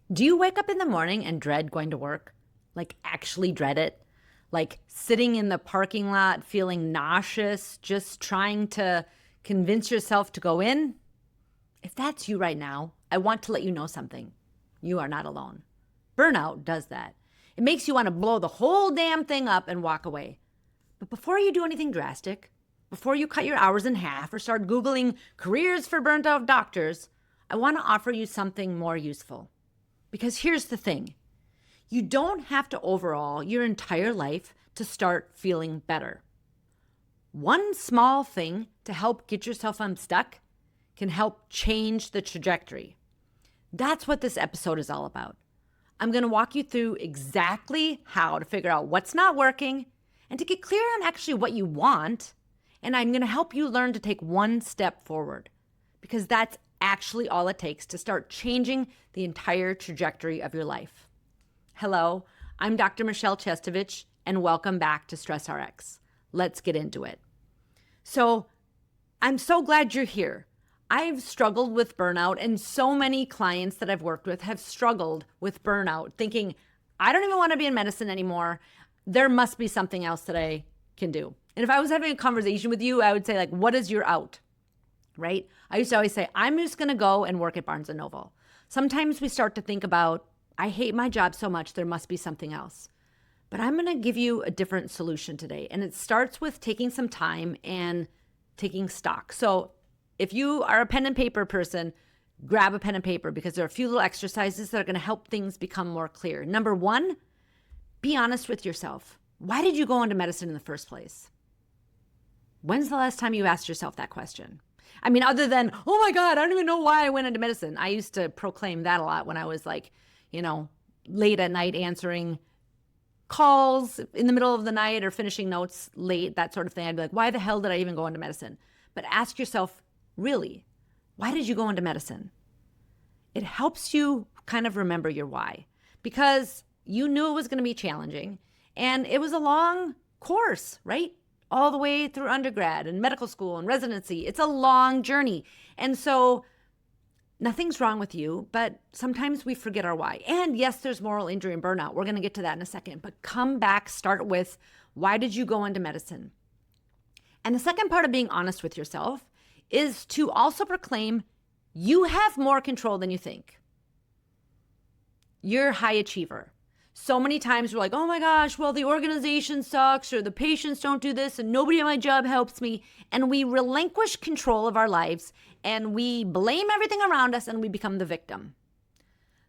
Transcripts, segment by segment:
Do you wake up in the morning and dread going to work? Like, actually dread it? Like, sitting in the parking lot feeling nauseous, just trying to convince yourself to go in? If that's you right now, I want to let you know something. You are not alone. Burnout does that. It makes you want to blow the whole damn thing up and walk away. But before you do anything drastic, before you cut your hours in half or start Googling careers for burnt out doctors, I want to offer you something more useful. Because here's the thing. You don't have to overhaul your entire life to start feeling better. One small thing to help get yourself unstuck can help change the trajectory. That's what this episode is all about. I'm going to walk you through exactly how to figure out what's not working and to get clear on actually what you want. And I'm going to help you learn to take one step forward, because that's actually all it takes to start changing the entire trajectory of your life. Hello, I'm Dr. Michelle Chestovich, and welcome back to StressRx. Let's get into it. So I'm so glad you're here. I've struggled with burnout, and so many clients that I've worked with have struggled with burnout, thinking, I don't even want to be in medicine anymore. There must be something else that I can do. And if I was having a conversation with you, I would say, like, what is your out? Right? I used to always say, I'm just going to go and work at Barnes & Noble. Sometimes we start to think about, I hate my job so much, there must be something else. But I'm going to give you a different solution today. And it starts with taking some time and taking stock. So if you are a pen and paper person, grab a pen and paper, because there are a few little exercises that are going to help things become more clear. Number one, be honest with yourself. Why did you go into medicine in the first place? When's the last time you asked yourself that question? I mean, other than, oh my God, I don't even know why I went into medicine. I used to proclaim that a lot when I was like, late at night answering calls in the middle of the night or finishing notes late, that sort of thing. I'd be like, why the hell did I even go into medicine? But ask yourself, really, why did you go into medicine? It helps you kind of remember your why, because you knew it was going to be challenging, and it was a long course, right? All the way through undergrad and medical school and residency. It's a long journey. And so nothing's wrong with you, but sometimes we forget our why. And yes, there's moral injury and burnout. We're going to get to that in a second, but come back, start with, why did you go into medicine? And the second part of being honest with yourself is to also proclaim you have more control than you think. You're a high achiever. So many times we're like, oh my gosh, well, the organization sucks, or the patients don't do this, and nobody at my job helps me. And we relinquish control of our lives, and we blame everything around us, and we become the victim.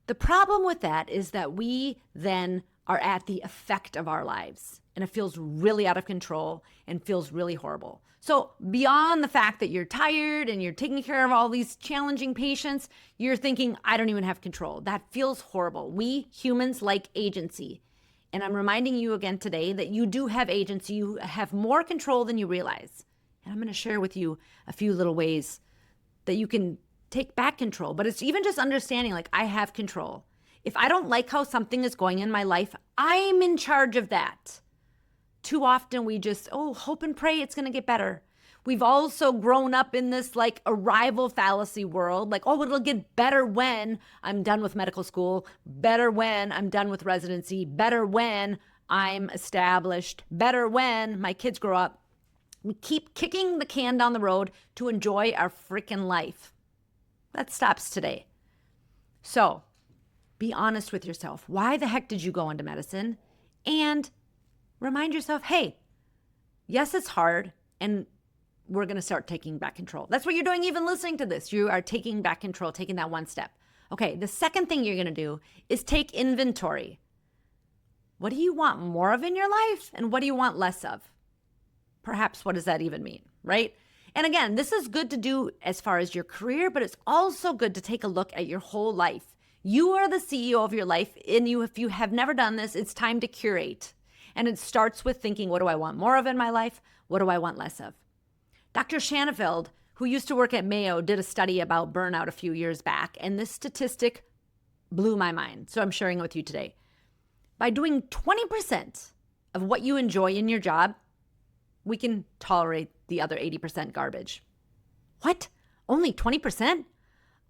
The problem with that is that we then are at the effect of our lives, and it feels really out of control and feels really horrible. So beyond the fact that you're tired and you're taking care of all these challenging patients, you're thinking, I don't even have control. That feels horrible. We humans like agency. And I'm reminding you again today that you do have agency. You have more control than you realize. And I'm going to share with you a few little ways that you can take back control. But it's even just understanding, like, I have control. If I don't like how something is going in my life, I'm in charge of that. Too often we just, hope and pray it's going to get better. We've also grown up in this like arrival fallacy world, like, it'll get better when I'm done with medical school, better when I'm done with residency, better when I'm established, better when my kids grow up. We keep kicking the can down the road to enjoy our freaking life. That stops today. So be honest with yourself. Why the heck did you go into medicine? And remind yourself, hey, yes, it's hard, and we're going to start taking back control. That's what you're doing even listening to this. You are taking back control, taking that one step. Okay, the second thing you're going to do is take inventory. What do you want more of in your life, and what do you want less of? Perhaps what does that even mean, right? And again, this is good to do as far as your career, but it's also good to take a look at your whole life. You are the CEO of your life, and if you have never done this, it's time to curate. And it starts with thinking, what do I want more of in my life? What do I want less of? Dr. Shanafeld, who used to work at Mayo, did a study about burnout a few years back, and this statistic blew my mind. So I'm sharing it with you today. By doing 20% of what you enjoy in your job, we can tolerate the other 80% garbage. What? Only 20%?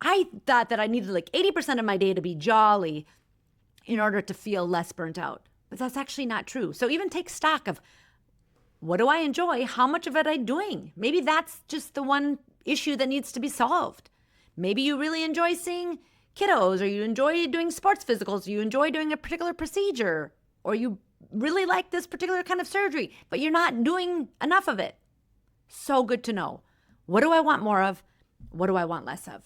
I thought that I needed like 80% of my day to be jolly in order to feel less burnt out. But that's actually not true. So even take stock of, what do I enjoy? How much of it am I doing? Maybe that's just the one issue that needs to be solved. Maybe you really enjoy seeing kiddos, or you enjoy doing sports physicals, you enjoy doing a particular procedure, or you really like this particular kind of surgery, but you're not doing enough of it. So good to know. What do I want more of? What do I want less of?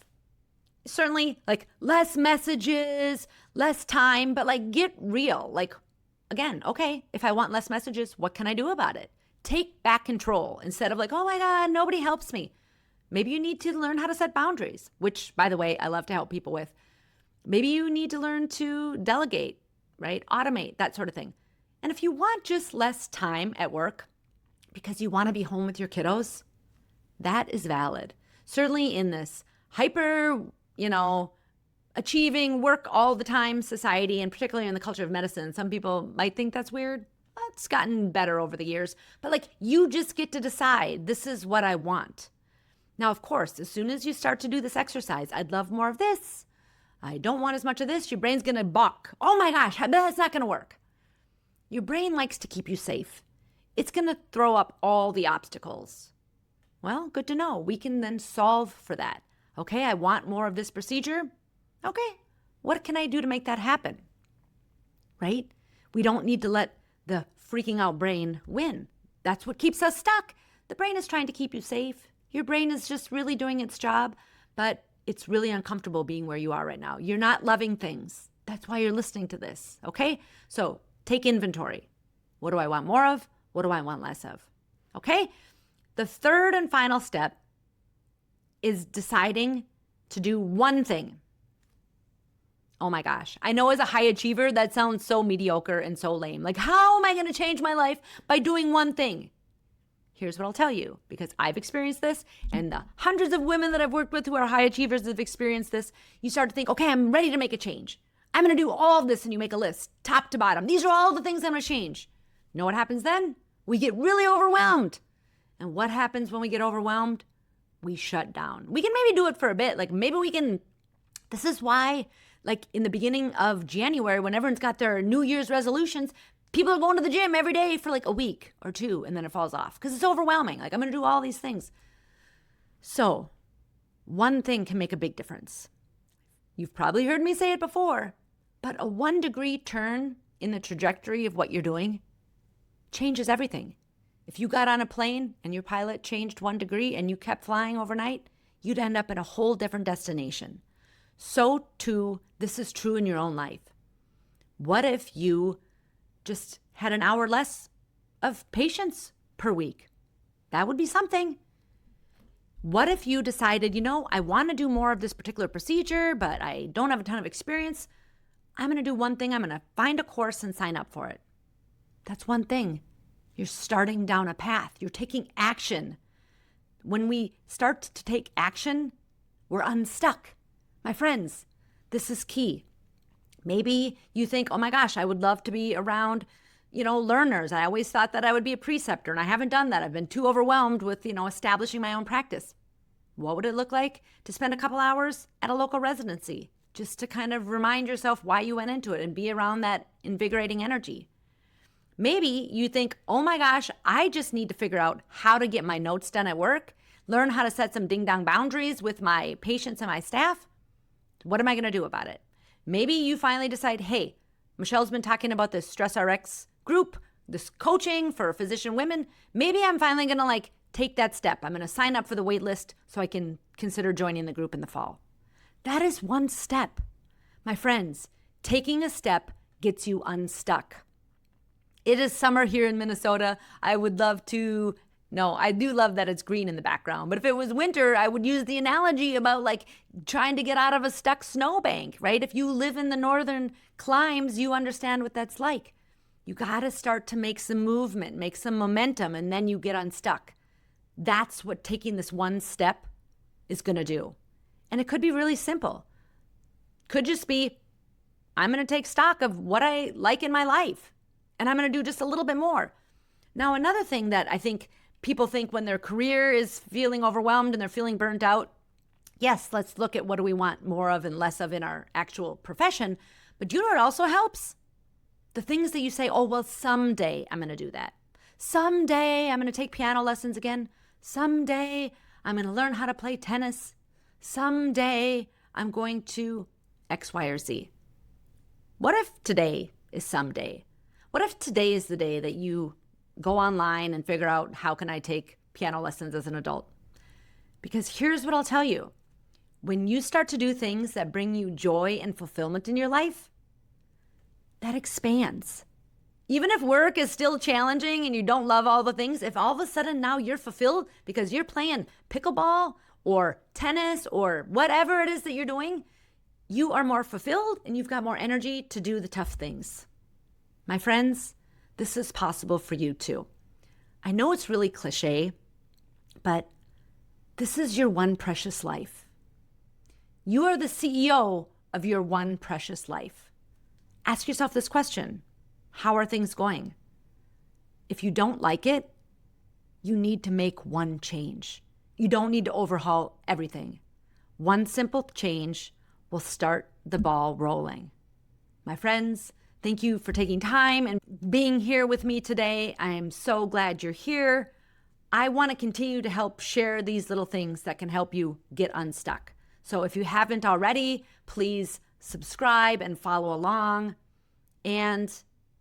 Certainly, like less messages, less time, but like get real. Like, again, okay, if I want less messages, what can I do about it? Take back control instead of like, oh my God, nobody helps me. Maybe you need to learn how to set boundaries, which, by the way, I love to help people with. Maybe you need to learn to delegate, right? Automate, that sort of thing. And if you want just less time at work because you want to be home with your kiddos, that is valid. Certainly in this hyper, achieving work all the time society, and particularly in the culture of medicine, some people might think that's weird. It's gotten better over the years, but like, you just get to decide, this is what I want. Now, of course, as soon as you start to do this exercise, I'd love more of this, I don't want as much of this, your brain's going to balk. Oh my gosh, that's not going to work. Your brain likes to keep you safe. It's going to throw up all the obstacles. Well, good to know. We can then solve for that. Okay, I want more of this procedure. Okay, what can I do to make that happen? Right? We don't need to let the freaking out brain win. That's what keeps us stuck. The brain is trying to keep you safe. Your brain is just really doing its job, but it's really uncomfortable being where you are right now. You're not loving things. That's why you're listening to this, okay? So take inventory. What do I want more of? What do I want less of? Okay? The third and final step is deciding to do one thing. Oh my gosh. I know as a high achiever, that sounds so mediocre and so lame. Like, how am I going to change my life by doing one thing? Here's what I'll tell you, because I've experienced this, and the hundreds of women that I've worked with who are high achievers have experienced this. You start to think, okay, I'm ready to make a change. I'm going to do all of this, and you make a list, top to bottom. These are all the things I'm going to change. You know what happens then? We get really overwhelmed. And what happens when we get overwhelmed? We shut down. We can maybe do it for a bit. Like maybe we can, this is why, like in the beginning of January, when everyone's got their New Year's resolutions, people are going to the gym every day for like a week or two, and then it falls off because it's overwhelming. Like, I'm going to do all these things. So one thing can make a big difference. You've probably heard me say it before, but a 1-degree turn in the trajectory of what you're doing changes everything. If you got on a plane and your pilot changed 1 degree and you kept flying overnight, you'd end up in a whole different destination. So too, this is true in your own life. What if you just had an hour less of patience per week? That would be something. What if you decided, I want to do more of this particular procedure, but I don't have a ton of experience. I'm going to do one thing. I'm going to find a course and sign up for it. That's one thing. You're starting down a path. You're taking action. When we start to take action, we're unstuck. My friends, this is key. Maybe you think, oh my gosh, I would love to be around, learners. I always thought that I would be a preceptor, and I haven't done that. I've been too overwhelmed with, establishing my own practice. What would it look like to spend a couple hours at a local residency, just to kind of remind yourself why you went into it and be around that invigorating energy? Maybe you think, oh my gosh, I just need to figure out how to get my notes done at work, learn how to set some ding-dong boundaries with my patients and my staff. What am I going to do about it? Maybe you finally decide, hey, Michelle's been talking about this Stress RX group, this coaching for physician women. Maybe I'm finally going to take that step. I'm going to sign up for the waitlist so I can consider joining the group in the fall. That is one step. My friends, taking a step gets you unstuck. It is summer here in Minnesota. I would love to, no, I do love that it's green in the background. But if it was winter, I would use the analogy about trying to get out of a stuck snowbank, right? If you live in the northern climes, you understand what that's like. You got to start to make some movement, make some momentum, and then you get unstuck. That's what taking this one step is going to do. And it could be really simple. Could just be, I'm going to take stock of what I like in my life, and I'm going to do just a little bit more. Now, another thing that I think people think when their career is feeling overwhelmed and they're feeling burnt out, Yes, let's look at what do we want more of and less of in our actual profession. But do you know what also helps? The things that you say, oh, well, someday I'm going to do that. Someday I'm going to take piano lessons again. Someday I'm going to learn how to play tennis. Someday I'm going to X, Y, or Z. What if today is someday? What if today is the day that you go online and figure out how can I take piano lessons as an adult? Because here's what I'll tell you. When you start to do things that bring you joy and fulfillment in your life, that expands. Even if work is still challenging and you don't love all the things, if all of a sudden now you're fulfilled because you're playing pickleball or tennis or whatever it is that you're doing, you are more fulfilled and you've got more energy to do the tough things. My friends, this is possible for you too. I know it's really cliche, but this is your one precious life. You are the CEO of your one precious life. Ask yourself this question. How are things going? If you don't like it, you need to make one change. You don't need to overhaul everything. One simple change will start the ball rolling. My friends, thank you for taking time and being here with me today. I am so glad you're here. I want to continue to help share these little things that can help you get unstuck. So if you haven't already, please subscribe and follow along. And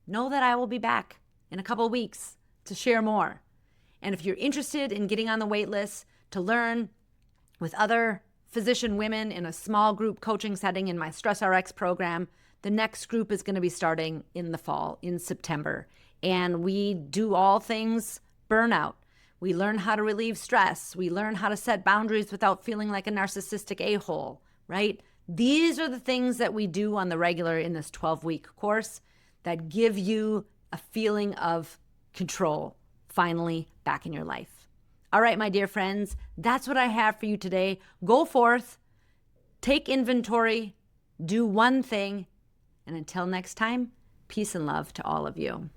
know that I will be back in a couple of weeks to share more. And if you're interested in getting on the wait list to learn with other physician women in a small group coaching setting in my Stress RX program, the next group is going to be starting in the fall, in September. And we do all things burnout. We learn how to relieve stress. We learn how to set boundaries without feeling like a narcissistic a-hole, right? These are the things that we do on the regular in this 12-week course that give you a feeling of control finally back in your life. All right, my dear friends, that's what I have for you today. Go forth, take inventory, do one thing, and until next time, peace and love to all of you.